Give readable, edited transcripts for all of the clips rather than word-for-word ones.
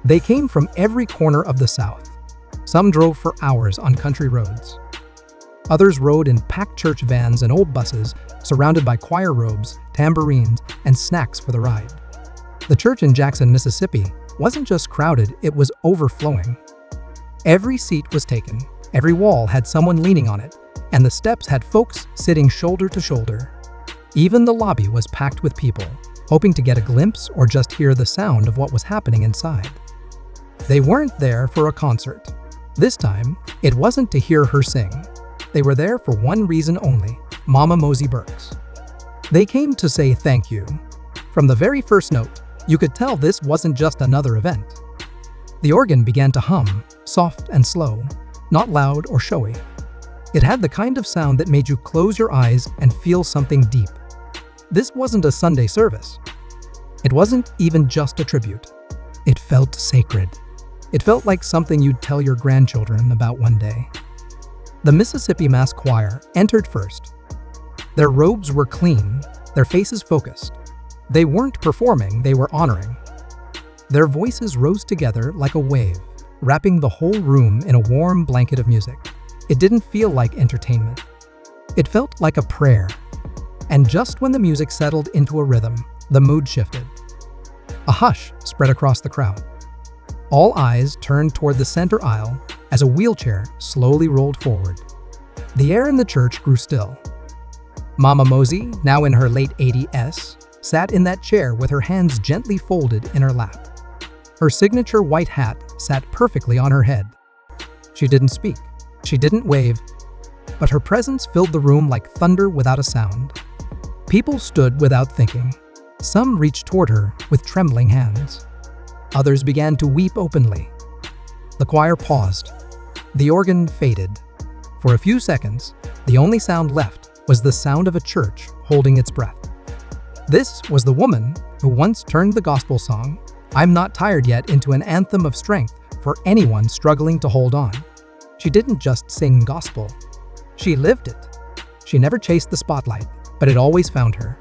They came from every corner of the South. Some drove for hours on country roads. Others rode in packed church vans and old buses, surrounded by choir robes, tambourines, and snacks for the ride. The church in Jackson, Mississippi, wasn't just crowded, it was overflowing. Every seat was taken, every wall had someone leaning on it, and the steps had folks sitting shoulder to shoulder. Even the lobby was packed with people, hoping to get a glimpse or just hear the sound of what was happening inside. They weren't there for a concert. This time, it wasn't to hear her sing. They were there for one reason only: Mama Mosie Burks. They came to say thank you. From the very first note, you could tell this wasn't just another event. The organ began to hum, soft and slow, not loud or showy. It had the kind of sound that made you close your eyes and feel something deep. This wasn't a Sunday service. It wasn't even just a tribute. It felt sacred. It felt like something you'd tell your grandchildren about one day. The Mississippi Mass Choir entered first. Their robes were clean, their faces focused. They weren't performing, they were honoring. Their voices rose together like a wave, wrapping the whole room in a warm blanket of music. It didn't feel like entertainment. It felt like a prayer. And just when the music settled into a rhythm, the mood shifted. A hush spread across the crowd. All eyes turned toward the center aisle as a wheelchair slowly rolled forward. The air in the church grew still. Mama Mosie, now in her late 80s, sat in that chair with her hands gently folded in her lap. Her signature white hat sat perfectly on her head. She didn't speak. She didn't wave, but her presence filled the room like thunder without a sound. People stood without thinking. Some reached toward her with trembling hands. Others began to weep openly. The choir paused. The organ faded. For a few seconds, the only sound left was the sound of a church holding its breath. This was the woman who once turned the gospel song, "I'm Not Tired Yet," into an anthem of strength for anyone struggling to hold on. She didn't just sing gospel. She lived it. She never chased the spotlight, but it always found her.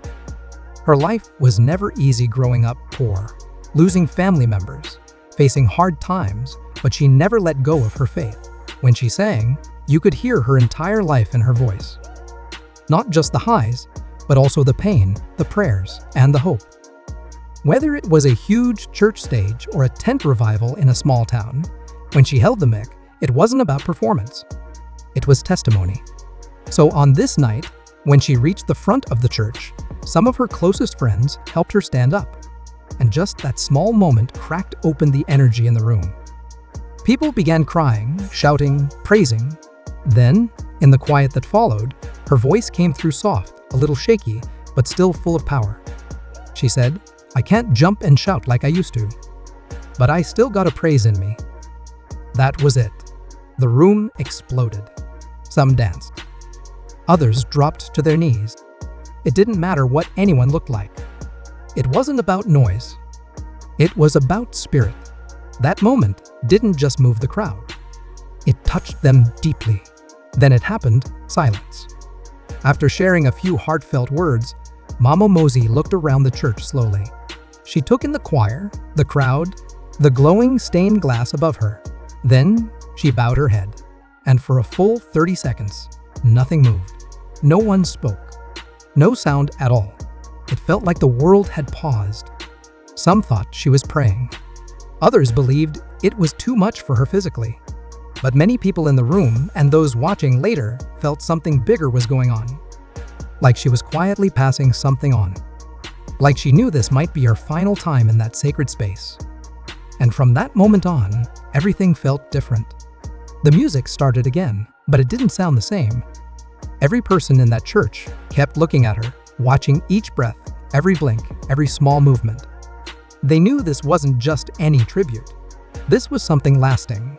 Her life was never easy growing up poor, losing family members, facing hard times, but she never let go of her faith. When she sang, you could hear her entire life in her voice. Not just the highs, but also the pain, the prayers, and the hope. Whether it was a huge church stage or a tent revival in a small town, when she held the mic, it wasn't about performance. It was testimony. So on this night, when she reached the front of the church, some of her closest friends helped her stand up. And just that small moment cracked open the energy in the room. People began crying, shouting, praising. Then, in the quiet that followed, her voice came through soft, a little shaky, but still full of power. She said, "I can't jump and shout like I used to, but I still got a praise in me." That was it. The room exploded. Some danced. Others dropped to their knees. It didn't matter what anyone looked like. It wasn't about noise. It was about spirit. That moment didn't just move the crowd. It touched them deeply. Then it happened, silence. After sharing a few heartfelt words, Mama Mosie looked around the church slowly. She took in the choir, the crowd, the glowing stained glass above her. Then she bowed her head, and for a full 30 seconds, nothing moved. No one spoke. No sound at all. It felt like the world had paused. Some thought she was praying. Others believed it was too much for her physically. But many people in the room and those watching later felt something bigger was going on. Like she was quietly passing something on. Like she knew this might be her final time in that sacred space. And from that moment on, everything felt different. The music started again, but it didn't sound the same. Every person in that church kept looking at her, watching each breath, every blink, every small movement. They knew this wasn't just any tribute. This was something lasting.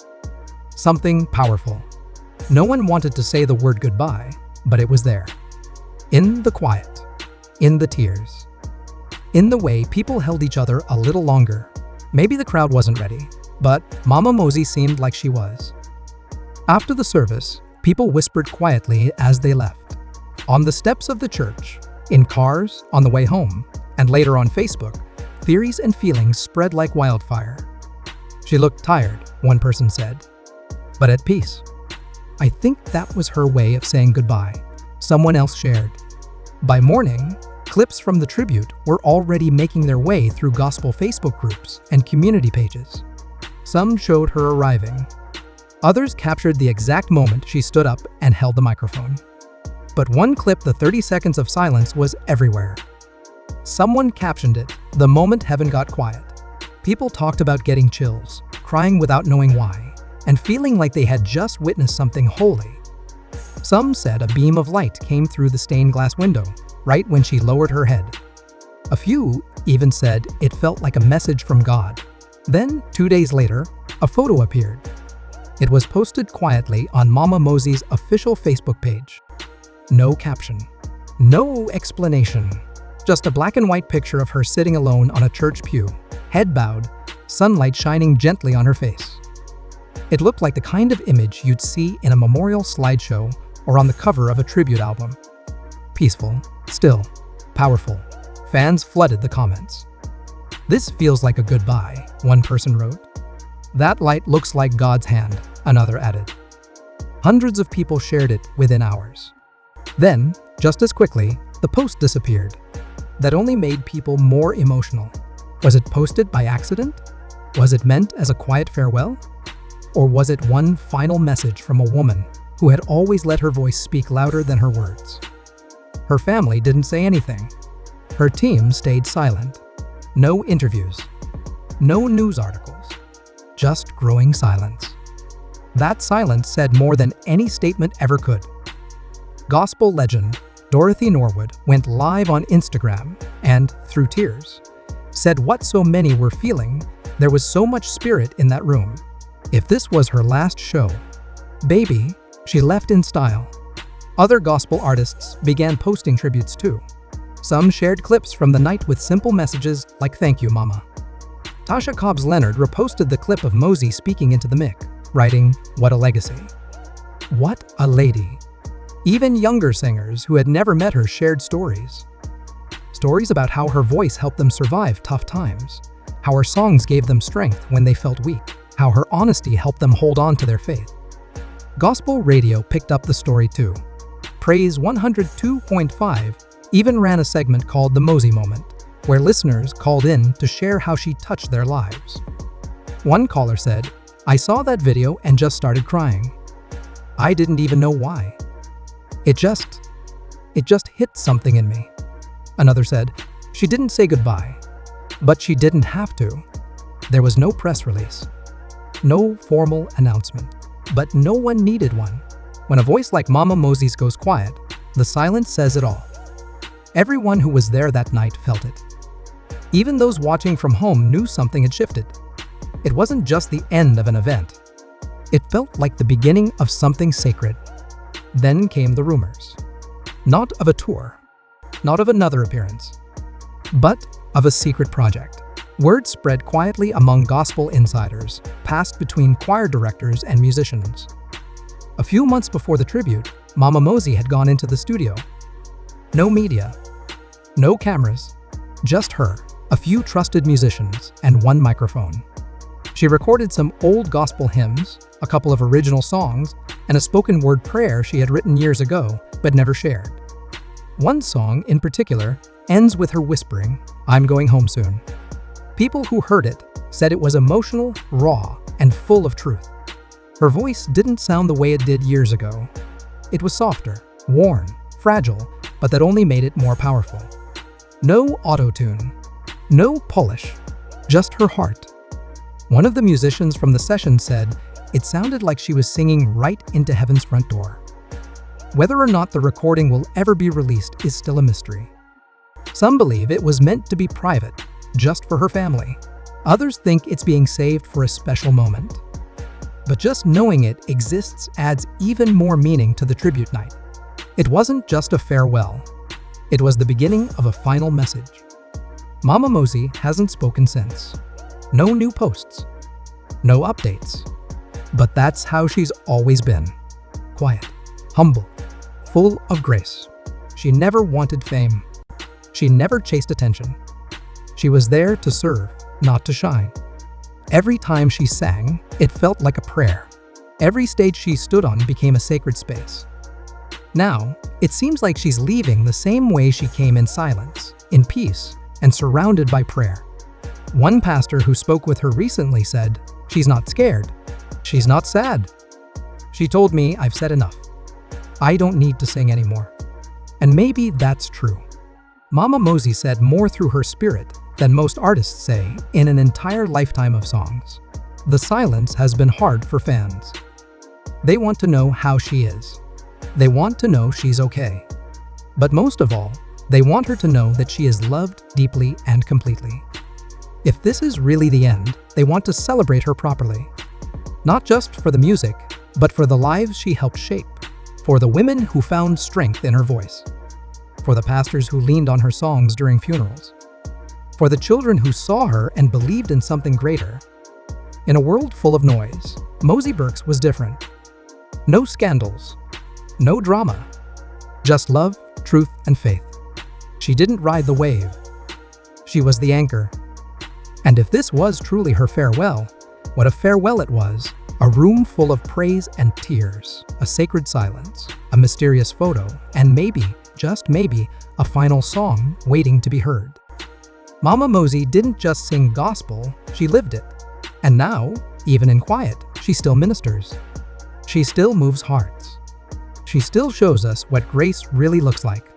Something powerful. No one wanted to say the word goodbye, but it was there. In the quiet. In the tears. In the way people held each other a little longer. Maybe the crowd wasn't ready, but Mama Mosie seemed like she was. After the service, people whispered quietly as they left. On the steps of the church, in cars, on the way home, and later on Facebook, theories and feelings spread like wildfire. She looked tired, one person said, but at peace. I think that was her way of saying goodbye, someone else shared. By morning, clips from the tribute were already making their way through gospel Facebook groups and community pages. Some showed her arriving. Others captured the exact moment she stood up and held the microphone. But one clip, the 30 seconds of silence, was everywhere. Someone captioned it, "The moment heaven got quiet." People talked about getting chills, crying without knowing why, and feeling like they had just witnessed something holy. Some said a beam of light came through the stained glass window, right when she lowered her head. A few even said it felt like a message from God. Then, 2 days later, a photo appeared. It was posted quietly on Mama Mosie's official Facebook page. No caption, no explanation, just a black and white picture of her sitting alone on a church pew, head bowed, sunlight shining gently on her face. It looked like the kind of image you'd see in a memorial slideshow or on the cover of a tribute album. Peaceful, still, powerful. Fans flooded the comments. "This feels like a goodbye," one person wrote. "That light looks like God's hand," another added. Hundreds of people shared it within hours. Then, just as quickly, the post disappeared. That only made people more emotional. Was it posted by accident? Was it meant as a quiet farewell? Or was it one final message from a woman who had always let her voice speak louder than her words? Her family didn't say anything. Her team stayed silent. No interviews. No news articles. Just growing silence. That silence said more than any statement ever could. Gospel legend Dorothy Norwood went live on Instagram and, through tears, said what so many were feeling. There was so much spirit in that room. If this was her last show, baby, she left in style. Other gospel artists began posting tributes too. Some shared clips from the night with simple messages like "Thank you, Mama." Tasha Cobbs Leonard reposted the clip of Mosie speaking into the mic, writing, "What a legacy. What a lady." Even younger singers who had never met her shared stories. Stories about how her voice helped them survive tough times, how her songs gave them strength when they felt weak, how her honesty helped them hold on to their faith. Gospel radio picked up the story too. Praise 102.5 even ran a segment called The Mosie Moment, where listeners called in to share how she touched their lives. One caller said, "I saw that video and just started crying. I didn't even know why. It just hit something in me." Another said, "She didn't say goodbye, but she didn't have to. There was no press release, no formal announcement, but no one needed one. When a voice like Mama Mosie's goes quiet, the silence says it all." Everyone who was there that night felt it. Even those watching from home knew something had shifted. It wasn't just the end of an event. It felt like the beginning of something sacred. Then came the rumors. Not of a tour, not of another appearance, but of a secret project. Word spread quietly among gospel insiders, passed between choir directors and musicians. A few months before the tribute, Mama Mosie had gone into the studio. No media, no cameras, just her, a few trusted musicians, and one microphone. She recorded some old gospel hymns, a couple of original songs, and a spoken word prayer she had written years ago but never shared. One song, in particular, ends with her whispering, "I'm going home soon." People who heard it said it was emotional, raw, and full of truth. Her voice didn't sound the way it did years ago. It was softer, worn, fragile, but that only made it more powerful. No auto-tune, no polish, just her heart. One of the musicians from the session said, "It sounded like she was singing right into heaven's front door." Whether or not the recording will ever be released is still a mystery. Some believe it was meant to be private, just for her family. Others think it's being saved for a special moment. But just knowing it exists adds even more meaning to the tribute night. It wasn't just a farewell. It was the beginning of a final message. Mama Mosie hasn't spoken since. No new posts. No updates. But that's how she's always been. Quiet, humble, full of grace. She never wanted fame. She never chased attention. She was there to serve, not to shine. Every time she sang, it felt like a prayer. Every stage she stood on became a sacred space. Now, it seems like she's leaving the same way she came, in silence, in peace, and surrounded by prayer. One pastor who spoke with her recently said, "She's not scared. She's not sad. She told me I've said enough. I don't need to sing anymore." And maybe that's true. Mama Mosie said more through her spirit than most artists say in an entire lifetime of songs. The silence has been hard for fans. They want to know how she is. They want to know she's okay. But most of all, they want her to know that she is loved deeply and completely. If this is really the end, they want to celebrate her properly. Not just for the music, but for the lives she helped shape, for the women who found strength in her voice, for the pastors who leaned on her songs during funerals, for the children who saw her and believed in something greater. In a world full of noise, Mosie Burks was different. No scandals, no drama, just love, truth, and faith. She didn't ride the wave. She was the anchor. And if this was truly her farewell, what a farewell it was. A room full of praise and tears, a sacred silence, a mysterious photo, and maybe, just maybe, a final song waiting to be heard. Mama Mosie didn't just sing gospel, she lived it. And now, even in quiet, she still ministers. She still moves hearts. She still shows us what grace really looks like.